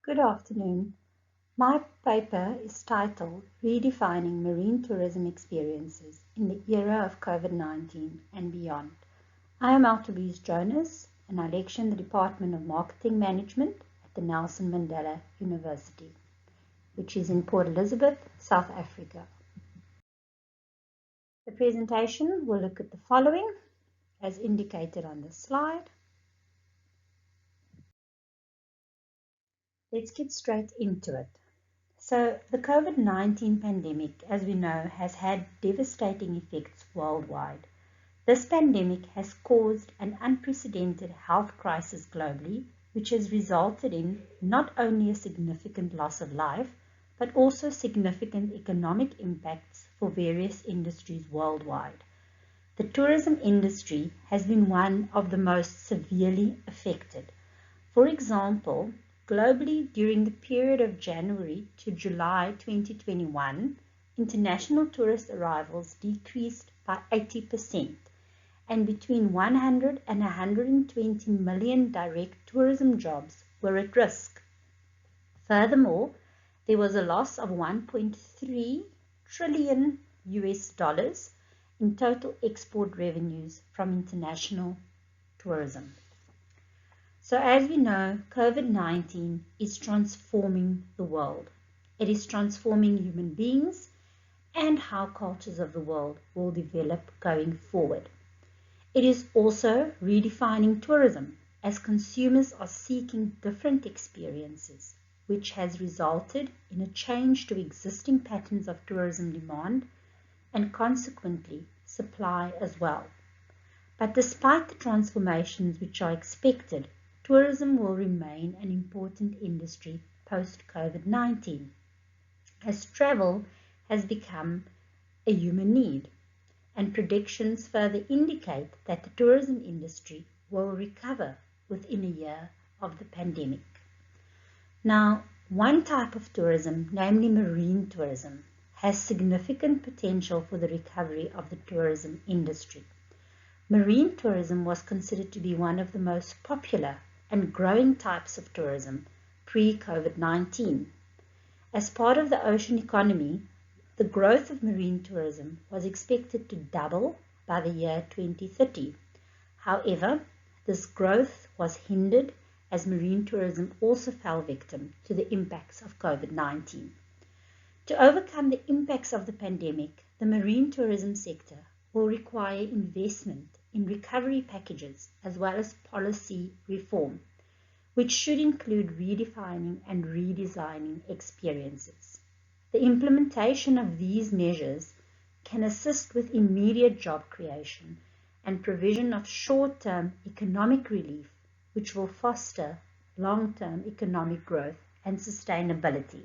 Good afternoon. My paper is titled Redefining Marine Tourism Experiences in the Era of COVID-19 and Beyond. I am Altouise Jonas and I lecture in the Department of Marketing Management at the Nelson Mandela University, which is in Port Elizabeth, South Africa. The presentation will look at the following as indicated on the slide. Let's get straight into it. So the COVID-19 pandemic, as we know, has had devastating effects worldwide. This pandemic has caused an unprecedented health crisis globally, which has resulted in not only a significant loss of life, but also significant economic impacts for various industries worldwide. The tourism industry has been one of the most severely affected. For example, globally, during the period of January to July 2021, international tourist arrivals decreased by 80%, and between 100 and 120 million direct tourism jobs were at risk. Furthermore, there was a loss of $1.3 trillion in total export revenues from international tourism. So as we know, COVID-19 is transforming the world. It is transforming human beings and how cultures of the world will develop going forward. It is also redefining tourism as consumers are seeking different experiences, which has resulted in a change to existing patterns of tourism demand and consequently supply as well. But despite the transformations which are expected, tourism will remain an important industry post-COVID-19, as travel has become a human need, and predictions further indicate that the tourism industry will recover within a year of the pandemic. Now, one type of tourism, namely marine tourism, has significant potential for the recovery of the tourism industry. Marine tourism was considered to be one of the most popular and growing types of tourism pre-COVID-19. As part of the ocean economy, the growth of marine tourism was expected to double by the year 2030. However, this growth was hindered as marine tourism also fell victim to the impacts of COVID-19. To overcome the impacts of the pandemic, the marine tourism sector will require investment in recovery packages as well as policy reform, which should include redefining and redesigning experiences. The implementation of these measures can assist with immediate job creation and provision of short-term economic relief, which will foster long-term economic growth and sustainability.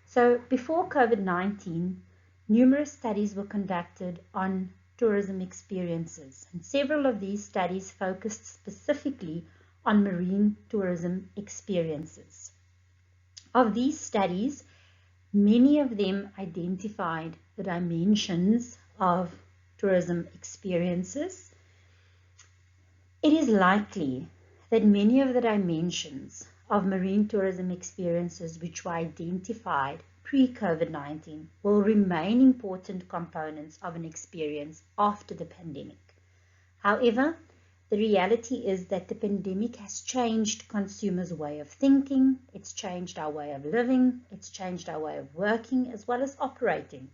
So before COVID-19, numerous studies were conducted on tourism experiences, and several of these studies focused specifically on marine tourism experiences. Of these studies, many of them identified the dimensions of tourism experiences. It is likely that many of the dimensions of marine tourism experiences which were identified pre-COVID-19 will remain important components of an experience after the pandemic. However, the reality is that the pandemic has changed consumers' way of thinking, it's changed our way of living, it's changed our way of working as well as operating.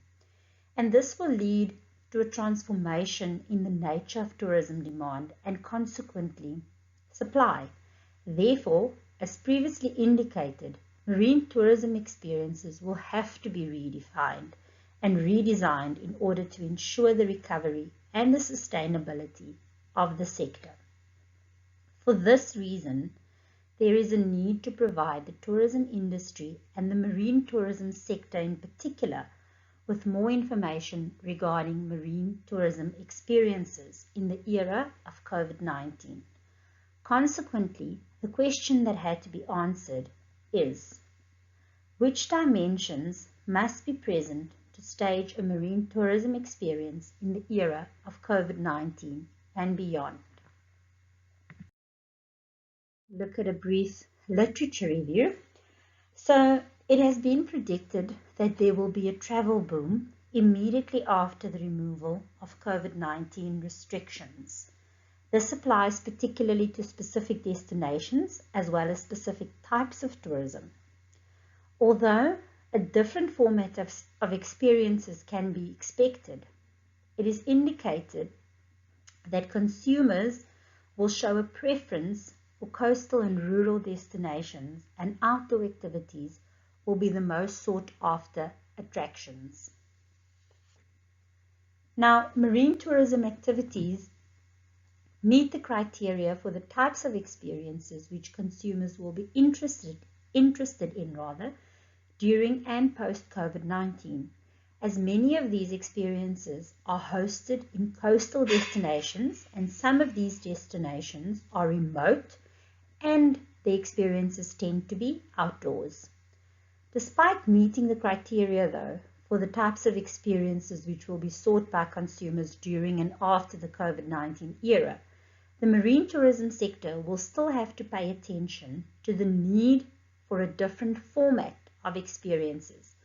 And this will lead to a transformation in the nature of tourism demand and consequently supply. Therefore, as previously indicated, marine tourism experiences will have to be redefined and redesigned in order to ensure the recovery and the sustainability of the sector. For this reason, there is a need to provide the tourism industry and the marine tourism sector in particular with more information regarding marine tourism experiences in the era of COVID-19. Consequently, the question that had to be answered is, which dimensions must be present to stage a marine tourism experience in the era of COVID-19 and beyond? Look at a brief literature review. So it has been predicted that there will be a travel boom immediately after the removal of COVID-19 restrictions. This applies particularly to specific destinations as well as specific types of tourism. Although a different format of experiences can be expected, it is indicated that consumers will show a preference for coastal and rural destinations, and outdoor activities will be the most sought after attractions. Now, marine tourism activities meet the criteria for the types of experiences which consumers will be interested in during and post COVID-19, as many of these experiences are hosted in coastal destinations, and some of these destinations are remote and the experiences tend to be outdoors. Despite meeting the criteria, though, for the types of experiences which will be sought by consumers during and after the COVID-19 era, the marine tourism sector will still have to pay attention to the need for a different format of experiences.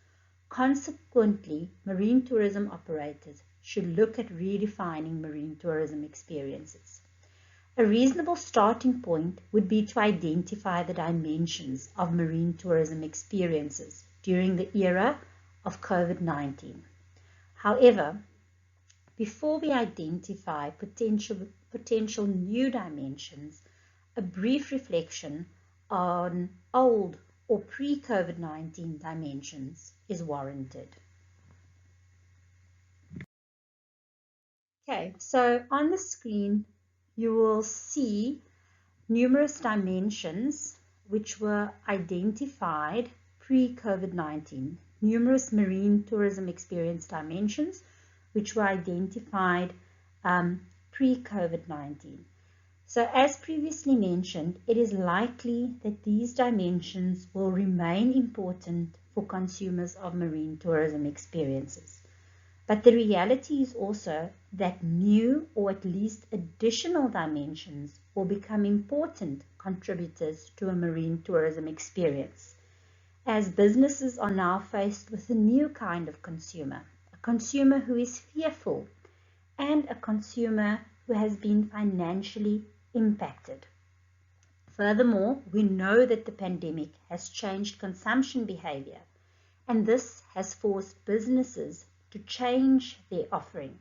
Consequently, marine tourism operators should look at redefining marine tourism experiences. A reasonable starting point would be to identify the dimensions of marine tourism experiences during the era of COVID-19. However, before we identify potential new dimensions, a brief reflection on old or pre-COVID-19 dimensions is warranted. Okay, so on the screen you will see numerous dimensions which were identified pre-COVID-19, numerous marine tourism experience dimensions which were identified pre-COVID-19. So as previously mentioned, it is likely that these dimensions will remain important for consumers of marine tourism experiences. But the reality is also that new or at least additional dimensions will become important contributors to a marine tourism experience, as businesses are now faced with a new kind of consumer, a consumer who is fearful and a consumer who has been financially impacted. Furthermore, we know that the pandemic has changed consumption behavior, and this has forced businesses to change their offering.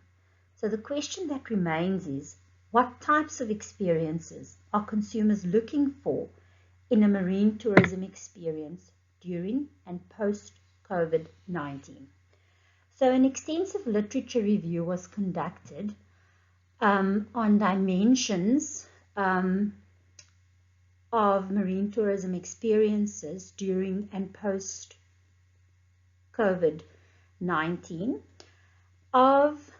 So the question that remains is, what types of experiences are consumers looking for in a marine tourism experience during and post-COVID-19? So an extensive literature review was conducted on dimensions of marine tourism experiences during and post-COVID-19. Of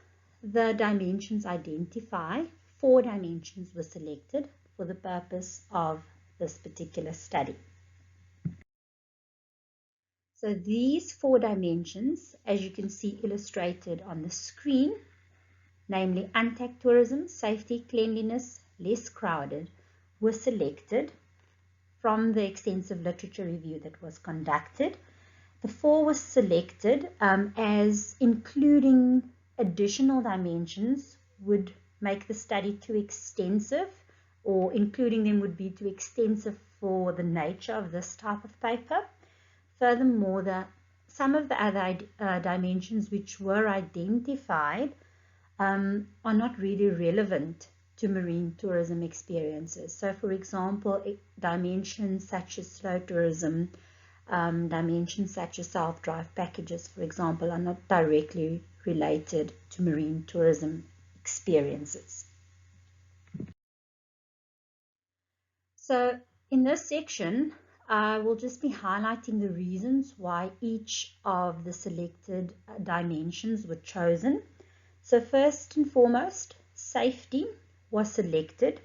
the dimensions identified, 4 dimensions were selected for the purpose of this particular study. So these 4 dimensions, as you can see illustrated on the screen, namely untagged tourism, safety, cleanliness, less crowded, were selected from the extensive literature review that was conducted. The 4 was selected as including additional dimensions would make the study too extensive, or including them would be too extensive for the nature of this type of paper. Furthermore, some of the other dimensions which were identified are not really relevant to marine tourism experiences. So for example, dimensions such as slow tourism, dimensions such as self-drive packages, for example, are not directly related to marine tourism experiences. So in this section, I will just be highlighting the reasons why each of the selected dimensions were chosen. So first and foremost, safety was selected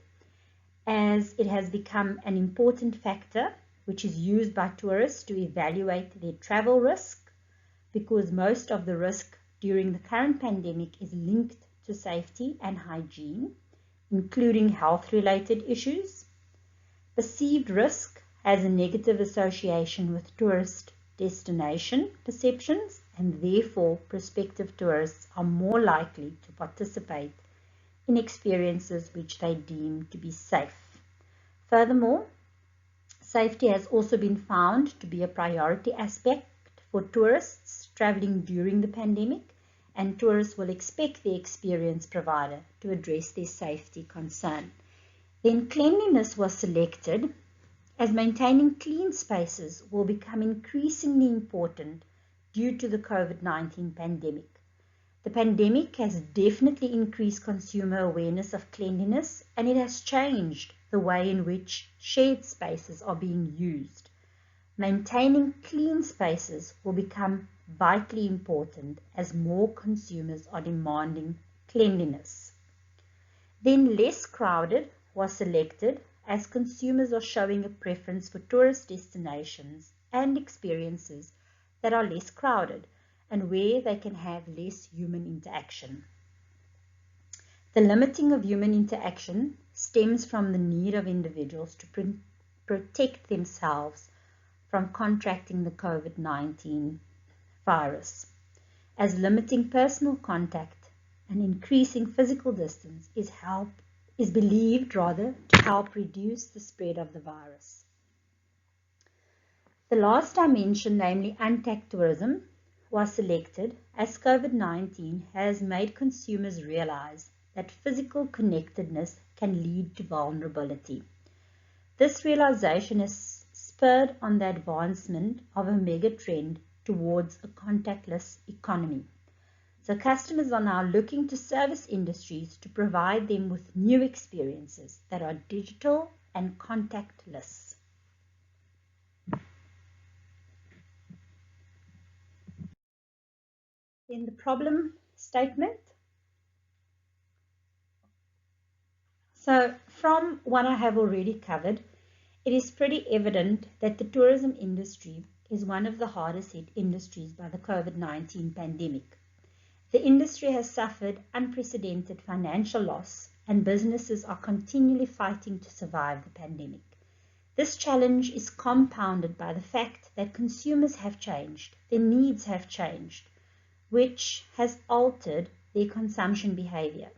as it has become an important factor which is used by tourists to evaluate their travel risk, because most of the risk during the current pandemic is linked to safety and hygiene, including health-related issues. Perceived risk has a negative association with tourist destination perceptions, and therefore prospective tourists are more likely to participate in experiences which they deem to be safe. Furthermore, safety has also been found to be a priority aspect for tourists traveling during the pandemic, and tourists will expect the experience provider to address their safety concern. Then cleanliness was selected, as maintaining clean spaces will become increasingly important due to the COVID-19 pandemic. The pandemic has definitely increased consumer awareness of cleanliness, and it has changed the way in which shared spaces are being used. Maintaining clean spaces will become vitally important as more consumers are demanding cleanliness. Then less crowded was selected, as consumers are showing a preference for tourist destinations and experiences that are less crowded and where they can have less human interaction. The limiting of human interaction stems from the need of individuals to protect themselves from contracting the COVID-19 virus, as limiting personal contact and increasing physical distance is believed to help reduce the spread of the virus. The last dimension, namely untact tourism, was selected as COVID-19 has made consumers realize that physical connectedness can lead to vulnerability. This realization has spurred on the advancement of a mega trend towards a contactless economy. So customers are now looking to service industries to provide them with new experiences that are digital and contactless. In the problem statement, so from what I have already covered, it is pretty evident that the tourism industry is one of the hardest hit industries by the COVID-19 pandemic. The industry has suffered unprecedented financial loss, and businesses are continually fighting to survive the pandemic. This challenge is compounded by the fact that consumers have changed, their needs have changed, which has altered their consumption behavior.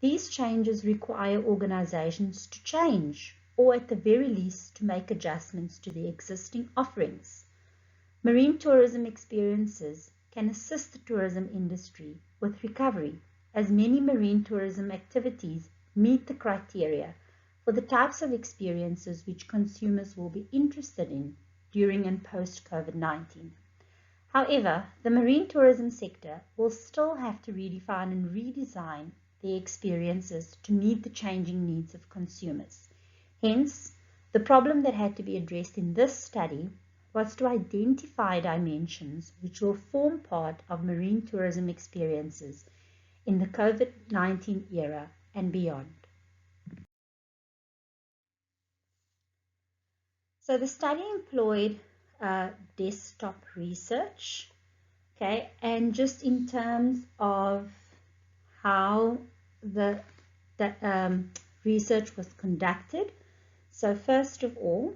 These changes require organizations to change, or at the very least to make adjustments to their existing offerings. Marine tourism experiences can assist the tourism industry with recovery, as many marine tourism activities meet the criteria for the types of experiences which consumers will be interested in during and post-COVID-19. However, the marine tourism sector will still have to redefine and redesign their experiences to meet the changing needs of consumers. Hence, the problem that had to be addressed in this study was to identify dimensions which will form part of marine tourism experiences in the COVID-19 era and beyond. So the study employed desktop research, okay, and just in terms of how the research was conducted. So first of all,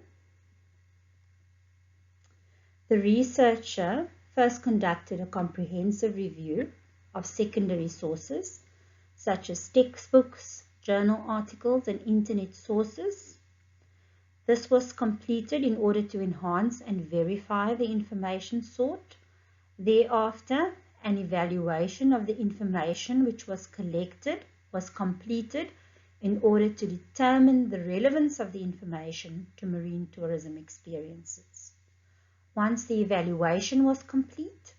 the researcher first conducted a comprehensive review of secondary sources, such as textbooks, journal articles, and internet sources. This was completed in order to enhance and verify the information sought. Thereafter, an evaluation of the information which was collected was completed in order to determine the relevance of the information to marine tourism experiences. Once the evaluation was complete,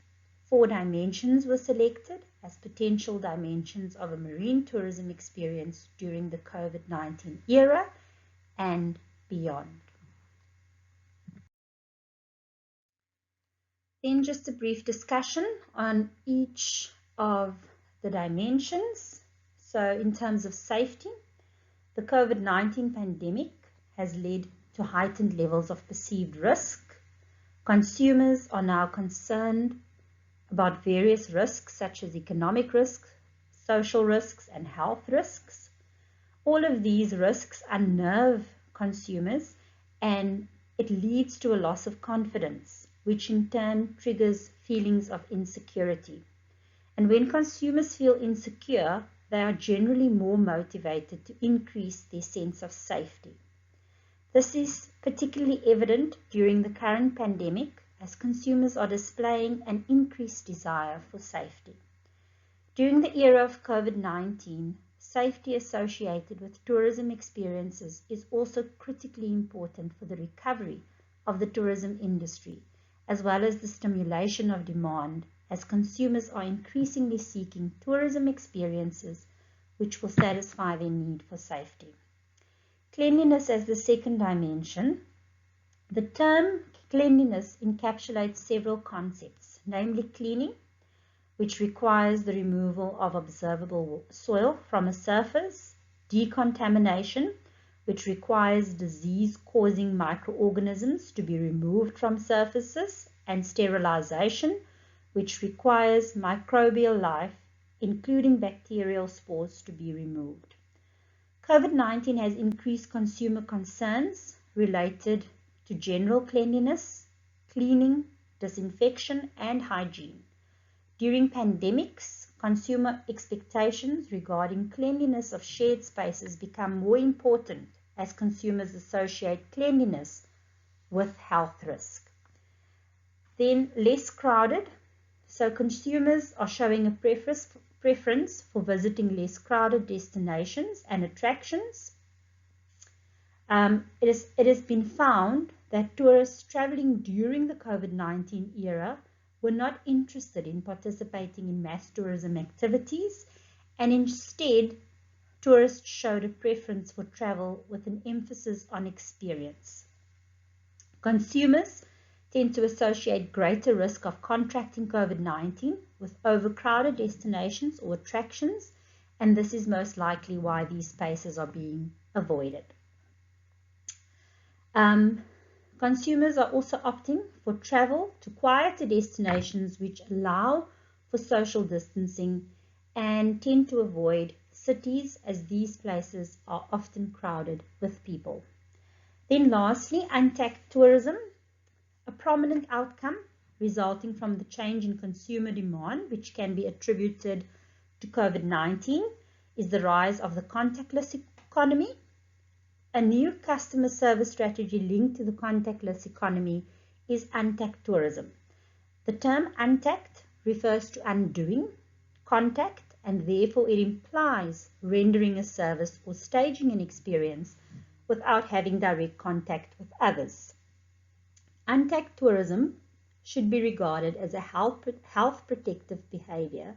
4 dimensions were selected as potential dimensions of a marine tourism experience during the COVID-19 era and beyond. Then just a brief discussion on each of the dimensions. So in terms of safety, the COVID-19 pandemic has led to heightened levels of perceived risk. Consumers are now concerned about various risks such as economic risks, social risks, and health risks. All of these risks unnerve consumers and it leads to a loss of confidence, which in turn triggers feelings of insecurity. And when consumers feel insecure, they are generally more motivated to increase their sense of safety. This is particularly evident during the current pandemic, as consumers are displaying an increased desire for safety. During the era of COVID-19, safety associated with tourism experiences is also critically important for the recovery of the tourism industry, as well as the stimulation of demand, as consumers are increasingly seeking tourism experiences which will satisfy their need for safety. Cleanliness as the second dimension. The term cleanliness encapsulates several concepts, namely cleaning, which requires the removal of observable soil from a surface, decontamination, which requires disease-causing microorganisms to be removed from surfaces, and sterilization, which requires microbial life, including bacterial spores, to be removed. COVID-19 has increased consumer concerns related to general cleanliness, cleaning, disinfection, and hygiene. During pandemics, consumer expectations regarding cleanliness of shared spaces become more important as consumers associate cleanliness with health risk. Then less crowded. So consumers are showing a preference for visiting less crowded destinations and attractions. It has been found that tourists traveling during the COVID-19 era were not interested in participating in mass tourism activities, and instead tourists showed a preference for travel with an emphasis on experience. Consumers tend to associate greater risk of contracting COVID-19 with overcrowded destinations or attractions, and this is most likely why these spaces are being avoided. Consumers are also opting for travel to quieter destinations which allow for social distancing and tend to avoid cities, as these places are often crowded with people. Then lastly, untapped tourism. A prominent outcome resulting from the change in consumer demand, which can be attributed to COVID-19, is the rise of the contactless economy. A new customer service strategy linked to the contactless economy is untapped tourism. The term untapped refers to undoing contact, and therefore it implies rendering a service or staging an experience without having direct contact with others. Untapped tourism should be regarded as a health protective behavior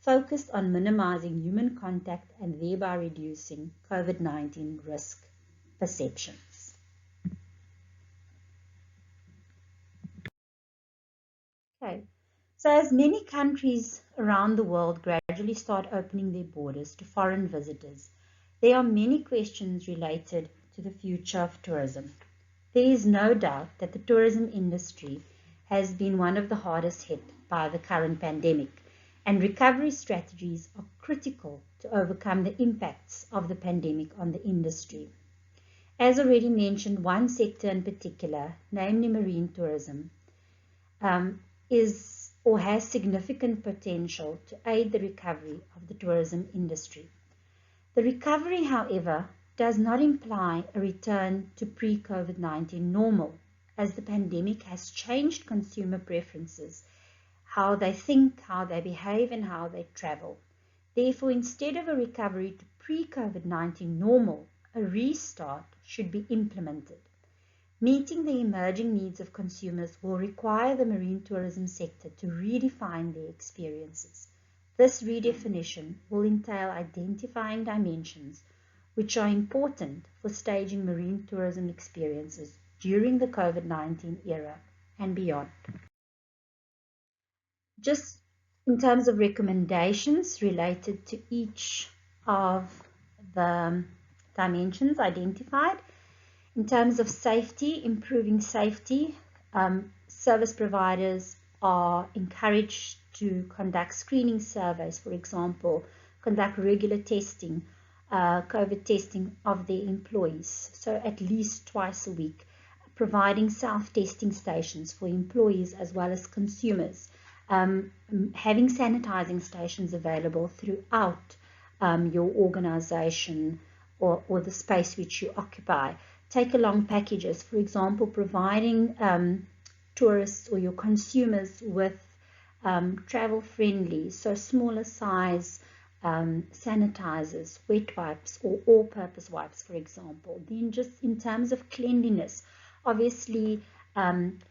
focused on minimizing human contact and thereby reducing COVID-19 risk perceptions. Okay, so as many countries around the world gradually start opening their borders to foreign visitors, there are many questions related to the future of tourism. There is no doubt that the tourism industry has been one of the hardest hit by the current pandemic, and recovery strategies are critical to overcome the impacts of the pandemic on the industry. As already mentioned, one sector in particular, namely marine tourism, is or has significant potential to aid the recovery of the tourism industry. The recovery, however, does not imply a return to pre-COVID-19 normal, as the pandemic has changed consumer preferences, how they think, how they behave, and how they travel. Therefore, instead of a recovery to pre-COVID-19 normal, a restart should be implemented. Meeting the emerging needs of consumers will require the marine tourism sector to redefine their experiences. This redefinition will entail identifying dimensions which are important for staging marine tourism experiences during the COVID-19 era and beyond. Just in terms of recommendations related to each of the dimensions identified, in terms of safety, improving safety, service providers are encouraged to conduct screening surveys, for example, conduct regular testing, COVID testing of their employees, so at least twice a week. providing self-testing stations for employees as well as consumers, having sanitizing stations available throughout your organization or the space which you occupy. Take along packages, for example, providing tourists or your consumers with travel-friendly, so smaller size sanitizers, wet wipes, or all-purpose wipes, for example. Then just in terms of cleanliness, obviously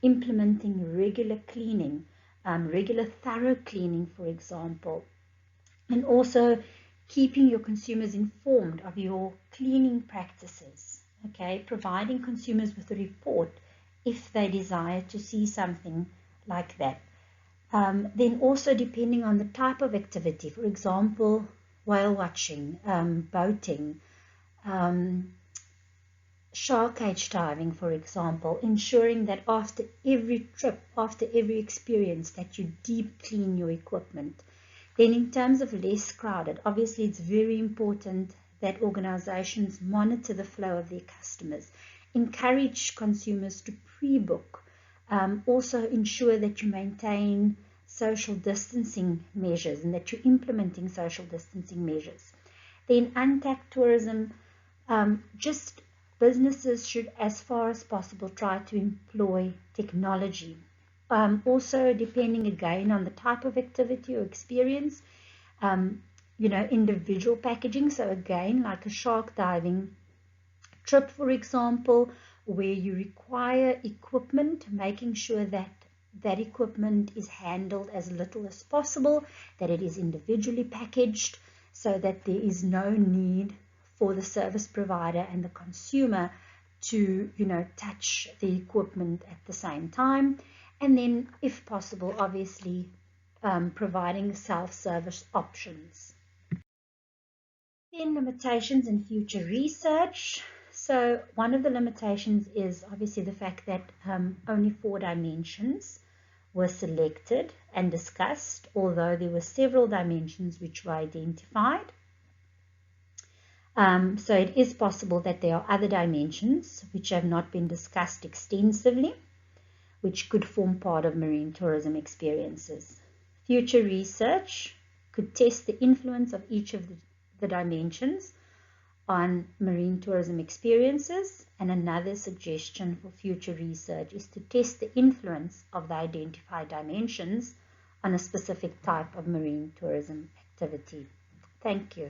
implementing regular cleaning, regular thorough cleaning, for example, and also keeping your consumers informed of your cleaning practices, okay, providing consumers with a report if they desire to see something like that. Then also depending on the type of activity, for example, whale watching, boating, shark cage diving, for example, ensuring that after every trip, after every experience, that you deep clean your equipment. Then in terms of less crowded, obviously it's very important that organizations monitor the flow of their customers, encourage consumers to pre-book, also ensure that you maintain social distancing measures and that you're implementing social distancing measures. Then untapped tourism, just businesses should, as far as possible, try to employ technology. Also, depending again on the type of activity or experience, individual packaging. So again, like a shark diving trip, for example, where you require equipment, making sure that that equipment is handled as little as possible, that it is individually packaged, so that there is no need for the service provider and the consumer to, touch the equipment at the same time. And then, if possible, obviously, providing self-service options. Then limitations in future research. So one of the limitations is obviously the fact that only 4 dimensions were selected and discussed, although there were several dimensions which were identified. So it is possible that there are other dimensions which have not been discussed extensively, which could form part of marine tourism experiences. Future research could test the influence of each of the dimensions on marine tourism experiences, and another suggestion for future research is to test the influence of the identified dimensions on a specific type of marine tourism activity. Thank you.